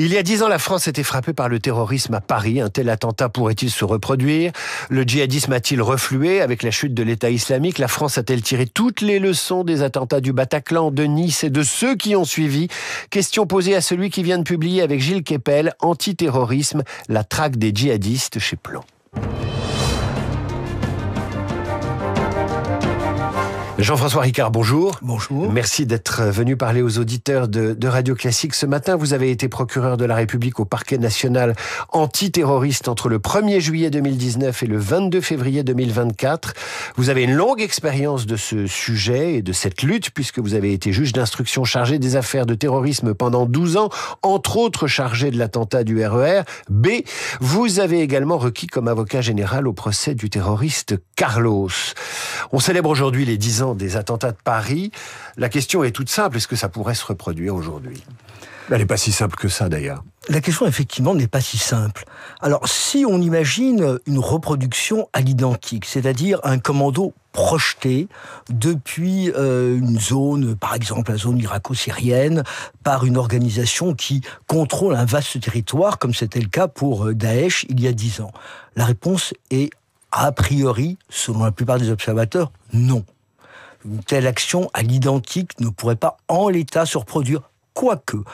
Il y a 10 ans, la France était frappée par le terrorisme à Paris. Un tel attentat pourrait-il se reproduire? Le djihadisme a-t-il reflué avec la chute de l'État islamique? La France a-t-elle tiré toutes les leçons des attentats du Bataclan, de Nice et de ceux qui ont suivi? Question posée à celui qui vient de publier avec Gilles Kepel, Antiterrorisme, la traque des djihadistes chez Plon. Jean-François Ricard, bonjour. Bonjour. Merci d'être venu parler aux auditeurs de Radio Classique ce matin. Vous avez été procureur de la République au parquet national antiterroriste entre le 1er juillet 2019 et le 22 février 2024. Vous avez une longue expérience de ce sujet et de cette lutte puisque vous avez été juge d'instruction chargé des affaires de terrorisme pendant 12 ans, entre autres chargé de l'attentat du RER B. Vous avez également requis comme avocat général au procès du terroriste Carlos. On célèbre aujourd'hui les 10 ans des attentats de Paris. La question est toute simple, est-ce que ça pourrait se reproduire aujourd'hui? Elle n'est pas si simple que ça d'ailleurs. La question effectivement n'est pas si simple. Alors si on imagine une reproduction à l'identique, c'est-à-dire un commando projeté depuis une zone, par exemple la zone irako-syrienne, par une organisation qui contrôle un vaste territoire, comme c'était le cas pour Daesh il y a 10 ans. La réponse est a priori, selon la plupart des observateurs, non. Une telle action à l'identique ne pourrait pas en l'état se reproduire. Quoique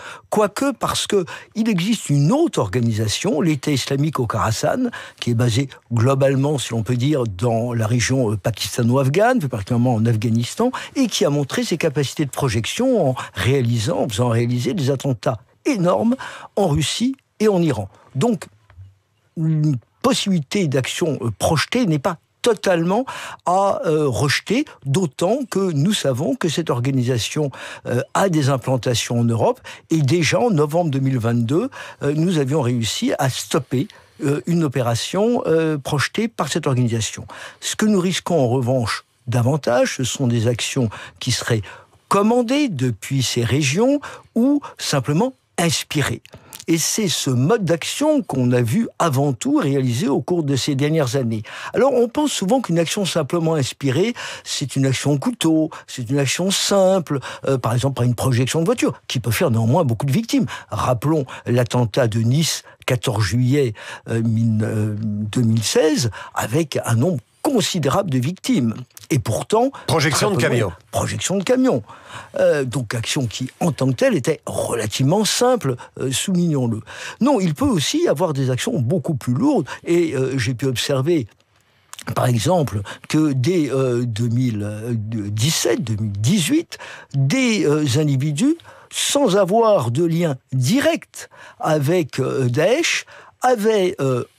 parce que il existe une autre organisation, l'État islamique au Khorasan, qui est basée globalement, si l'on peut dire, dans la région pakistano-afghane, plus particulièrement en Afghanistan, et qui a montré ses capacités de projection en faisant réaliser des attentats énormes en Russie et en Iran. Donc, une possibilité d'action projetée n'est pas totalement à rejeter, d'autant que nous savons que cette organisation a des implantations en Europe, et déjà en novembre 2022, nous avions réussi à stopper une opération projetée par cette organisation. Ce que nous risquons en revanche davantage, ce sont des actions qui seraient commandées depuis ces régions ou simplement inspirées. Et c'est ce mode d'action qu'on a vu avant tout réalisé au cours de ces dernières années. Alors on pense souvent qu'une action simplement inspirée, c'est une action au couteau, c'est une action simple, par exemple par une projection de voiture, qui peut faire néanmoins beaucoup de victimes. Rappelons l'attentat de Nice, 14 juillet 2016, avec un nombre considérable de victimes. Et pourtant... Projection de camion. Projection de camion. Donc action qui, en tant que telle, était relativement simple, soulignons-le. Non, il peut aussi y avoir des actions beaucoup plus lourdes. Et j'ai pu observer, par exemple, que dès 2017-2018, des individus, sans avoir de lien direct avec Daesh, avaient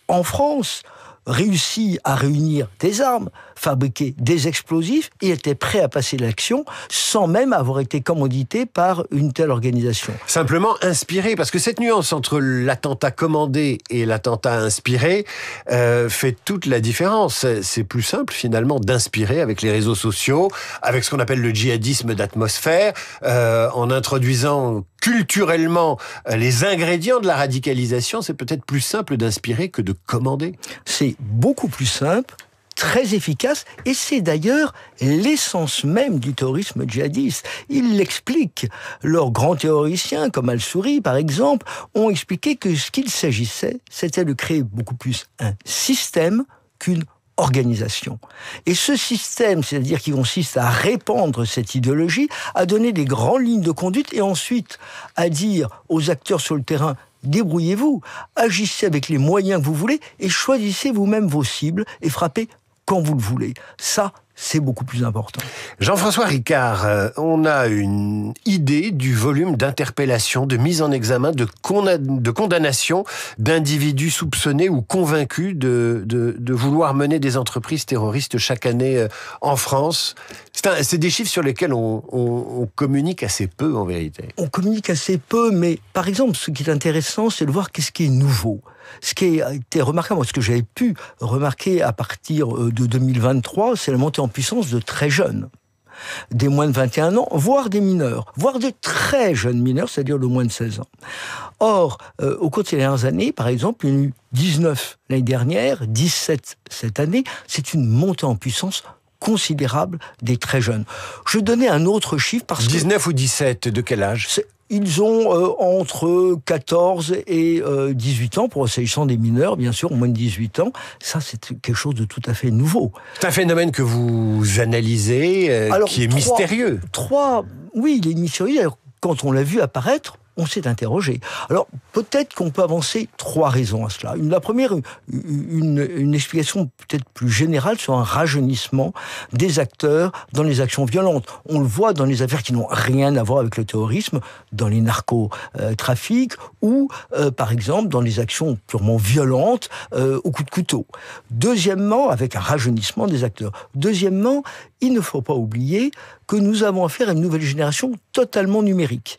en France réussi à réunir des armes, fabriquer des explosifs et était prêt à passer l'action sans même avoir été commandité par une telle organisation. Simplement inspiré, parce que cette nuance entre l'attentat commandé et l'attentat inspiré fait toute la différence. C'est plus simple finalement d'inspirer avec les réseaux sociaux, avec ce qu'on appelle le djihadisme d'atmosphère, en introduisant culturellement les ingrédients de la radicalisation. C'est peut-être plus simple d'inspirer que de commander. C'est beaucoup plus simple, très efficace, et c'est d'ailleurs l'essence même du terrorisme djihadiste. Ils l'expliquent. Leurs grands théoriciens, comme Al-Souri par exemple, ont expliqué que ce qu'il s'agissait, c'était de créer beaucoup plus un système qu'une organisation. Et ce système, c'est-à-dire qui consiste à répandre cette idéologie, à donner des grandes lignes de conduite et ensuite à dire aux acteurs sur le terrain: débrouillez-vous, agissez avec les moyens que vous voulez et choisissez vous-même vos cibles et frappez quand vous le voulez. Ça, c'est beaucoup plus important. Jean-François Ricard, on a une idée du volume d'interpellation, de mise en examen, de condamnation d'individus soupçonnés ou convaincus de vouloir mener des entreprises terroristes chaque année en France. C'est des chiffres sur lesquels on communique assez peu en vérité. On communique assez peu, mais par exemple, ce qui est intéressant, c'est de voir qu'est-ce qui est nouveau. Ce qui a été remarquable, ce que j'avais pu remarquer à partir de 2023, c'est la montée en puissance de très jeunes. Des moins de 21 ans, voire des mineurs, voire de très jeunes mineurs, c'est-à-dire de moins de 16 ans. Or, au cours de ces dernières années, par exemple, il y en a eu 19 l'année dernière, 17 cette année, c'est une montée en puissance considérable des très jeunes. Je donnais un autre chiffre parce 19 ou 17, de quel âge ? Ils ont entre 14 et 18 ans, pour s'agissant des mineurs, bien sûr, moins de 18 ans. Ça, c'est quelque chose de tout à fait nouveau. C'est un phénomène que vous analysez, qui est mystérieux. Oui, il est mystérieux. Alors, quand on l'a vu apparaître, on s'est interrogé. Alors, peut-être qu'on peut avancer 3 raisons à cela. La première, une explication peut-être plus générale sur un rajeunissement des acteurs dans les actions violentes. On le voit dans les affaires qui n'ont rien à voir avec le terrorisme, dans les narcotrafics ou, par exemple, dans les actions purement violentes au coup de couteau. Deuxièmement, avec un rajeunissement des acteurs. Deuxièmement, il ne faut pas oublier que nous avons affaire à une nouvelle génération totalement numérique,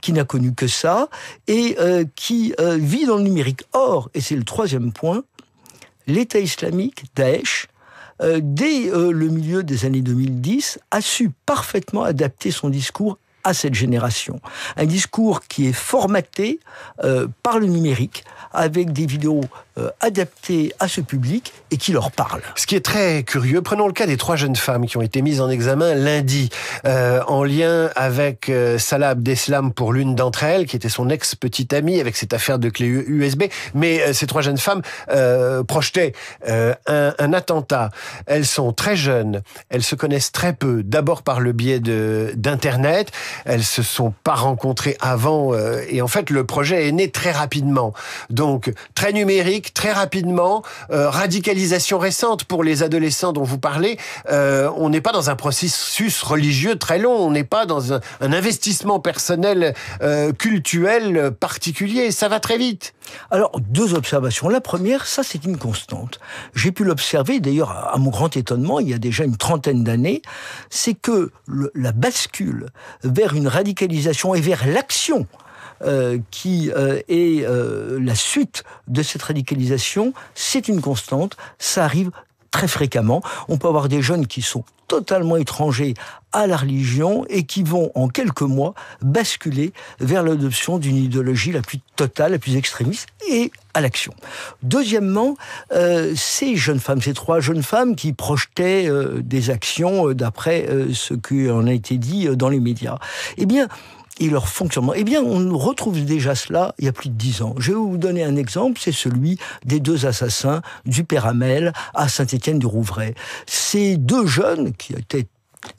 qui n'a connu que ça, et qui vit dans le numérique. Or, et c'est le 3e point, l'État islamique, Daesh, dès le milieu des années 2010, a su parfaitement adapter son discours à cette génération. Un discours qui est formaté par le numérique, avec des vidéos adaptées à ce public et qui leur parlent. Ce qui est très curieux, prenons le cas des 3 jeunes femmes qui ont été mises en examen lundi, en lien avec Salah Abdeslam pour l'une d'entre elles, qui était son ex-petite amie, avec cette affaire de clé USB. Mais ces 3 jeunes femmes projetaient un attentat. Elles sont très jeunes, elles se connaissent très peu, d'abord par le biais d'Internet. Elles se sont pas rencontrées avant, et en fait le projet est né très rapidement. Donc très numérique, très rapidement, radicalisation récente pour les adolescents dont vous parlez. On n'est pas dans un processus religieux très long, on n'est pas dans un investissement personnel cultuel particulier, ça va très vite. Alors, 2 observations. La première, ça c'est une constante. J'ai pu l'observer, d'ailleurs, à mon grand étonnement, il y a déjà une 30aine d'années, c'est que la bascule vers une radicalisation et vers l'action qui est la suite de cette radicalisation, c'est une constante, ça arrive très fréquemment. On peut avoir des jeunes qui sont totalement étrangers à la religion et qui vont, en quelques mois, basculer vers l'adoption d'une idéologie la plus totale, la plus extrémiste, et à l'action. Deuxièmement, ces 3 jeunes femmes qui projetaient des actions d'après ce qui en a été dit dans les médias, eh bien, et leur fonctionnement. Eh bien, on retrouve déjà cela il y a plus de 10 ans. Je vais vous donner un exemple, c'est celui des 2 assassins du Père Hamel à Saint-Étienne-du-Rouvray. Ces 2 jeunes, qui étaient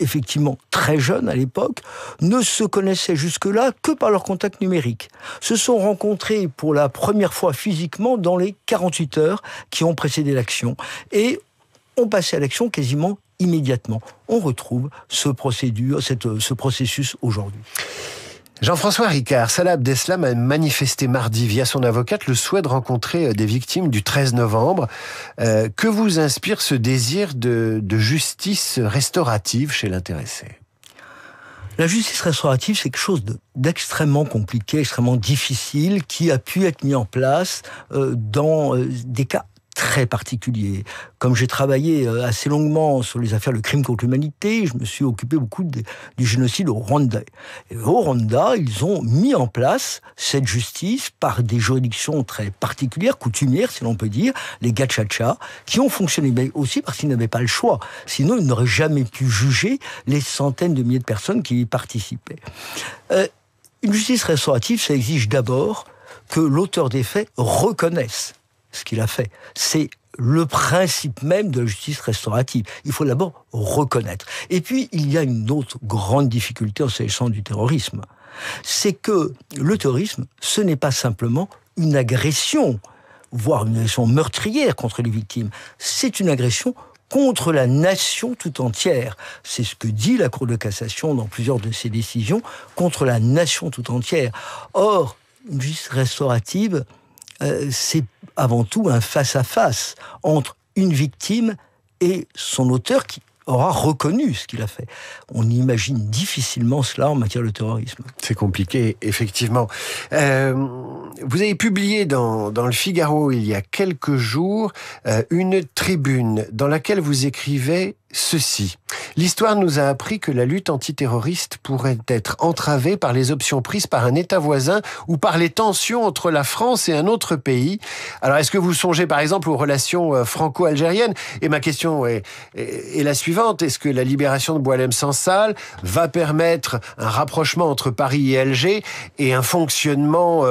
effectivement très jeunes à l'époque, ne se connaissaient jusque-là que par leur contact numérique. Se sont rencontrés pour la première fois physiquement dans les 48 heures qui ont précédé l'action. Et ont passé à l'action quasiment immédiatement. On retrouve ce processus aujourd'hui. Jean-François Ricard, Salah Abdeslam a manifesté mardi via son avocate le souhait de rencontrer des victimes du 13 novembre. Que vous inspire ce désir de justice restaurative chez l'intéressé ? La justice restaurative, c'est quelque chose d'extrêmement compliqué, extrêmement difficile, qui a pu être mis en place dans des cas très particulier. Comme j'ai travaillé assez longuement sur les affaires de crimes contre l'humanité, je me suis occupé beaucoup du génocide au Rwanda. Et au Rwanda, ils ont mis en place cette justice par des juridictions très particulières, coutumières, si l'on peut dire, les gachacha, qui ont fonctionné, mais aussi parce qu'ils n'avaient pas le choix. Sinon, ils n'auraient jamais pu juger les centaines de milliers de personnes qui y participaient. Une justice restaurative, ça exige d'abord que l'auteur des faits reconnaisse ce qu'il a fait. C'est le principe même de la justice restaurative. Il faut d'abord reconnaître. Et puis, il y a une autre grande difficulté en s'agissant du terrorisme. C'est que le terrorisme, ce n'est pas simplement une agression, voire une agression meurtrière contre les victimes. C'est une agression contre la nation tout entière. C'est ce que dit la Cour de cassation dans plusieurs de ses décisions, contre la nation tout entière. Or, une justice restaurative, c'est avant tout un face-à-face entre une victime et son auteur qui aura reconnu ce qu'il a fait. On imagine difficilement cela en matière de terrorisme. C'est compliqué, effectivement. Vous avez publié dans le Figaro il y a quelques jours une tribune dans laquelle vous écrivez ceci. L'histoire nous a appris que la lutte antiterroriste pourrait être entravée par les options prises par un État voisin ou par les tensions entre la France et un autre pays. Alors, est-ce que vous songez par exemple aux relations franco-algériennes? Et ma question est la suivante. Est-ce que la libération de Boualem Sansal va permettre un rapprochement entre Paris et Alger et un fonctionnement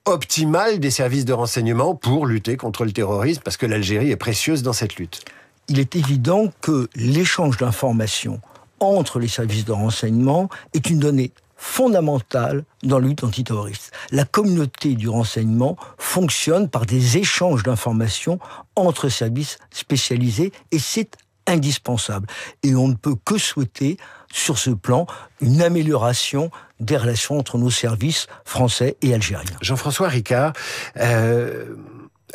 optimal des services de renseignement pour lutter contre le terrorisme? Parce que l'Algérie est précieuse dans cette lutte. Il est évident que l'échange d'informations entre les services de renseignement est une donnée fondamentale dans la lutte antiterroriste. La communauté du renseignement fonctionne par des échanges d'informations entre services spécialisés et c'est indispensable. Et on ne peut que souhaiter, sur ce plan, une amélioration des relations entre nos services français et algériens. Jean-François Ricard,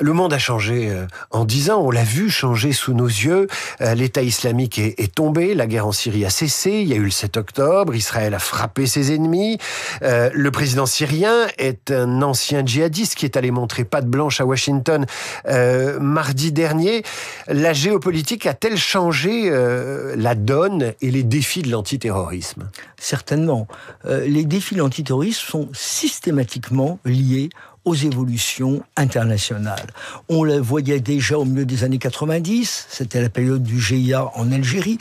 le monde a changé en 10 ans, on l'a vu changer sous nos yeux. L'État islamique est tombé, la guerre en Syrie a cessé, il y a eu le 7 octobre, Israël a frappé ses ennemis. Le président syrien est un ancien djihadiste qui est allé montrer patte blanche à Washington mardi dernier. La géopolitique a-t-elle changé la donne et les défis de l'antiterrorisme? Certainement. Les défis de l'antiterrorisme sont systématiquement liés aux évolutions internationales. On le voyait déjà au milieu des années 90, c'était la période du GIA en Algérie,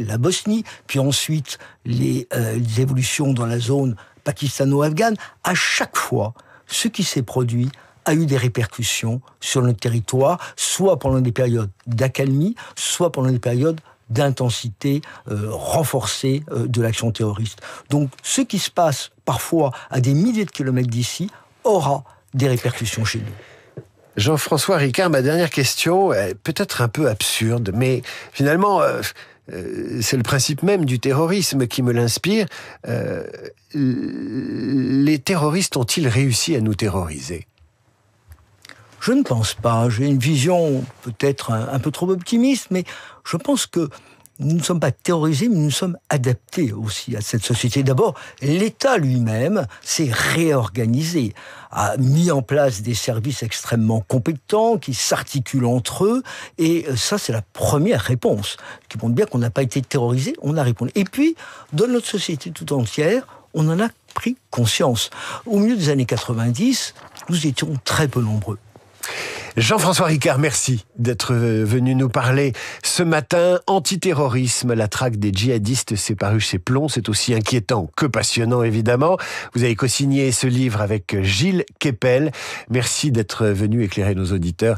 la Bosnie, puis ensuite les évolutions dans la zone pakistano-afghane. À chaque fois, ce qui s'est produit a eu des répercussions sur notre territoire, soit pendant des périodes d'accalmie, soit pendant des périodes d'intensité renforcée de l'action terroriste. Donc ce qui se passe parfois à des milliers de kilomètres d'ici aura des répercussions chez nous. Jean-François Ricard, ma dernière question est peut-être un peu absurde, mais finalement, c'est le principe même du terrorisme qui me l'inspire. Les terroristes ont-ils réussi à nous terroriser? Je ne pense pas. J'ai une vision peut-être un peu trop optimiste, mais je pense que nous ne sommes pas terrorisés, mais nous sommes adaptés aussi à cette société. D'abord, l'État lui-même s'est réorganisé, a mis en place des services extrêmement compétents qui s'articulent entre eux, et ça, c'est la première réponse, qui montre bien qu'on n'a pas été terrorisé, on a répondu. Et puis, dans notre société tout entière, on en a pris conscience. Au milieu des années 90, nous étions très peu nombreux. Jean-François Ricard, merci d'être venu nous parler ce matin. Antiterrorisme, la traque des djihadistes, c'est paru chez Plon. C'est aussi inquiétant que passionnant, évidemment. Vous avez co-signé ce livre avec Gilles Kepel. Merci d'être venu éclairer nos auditeurs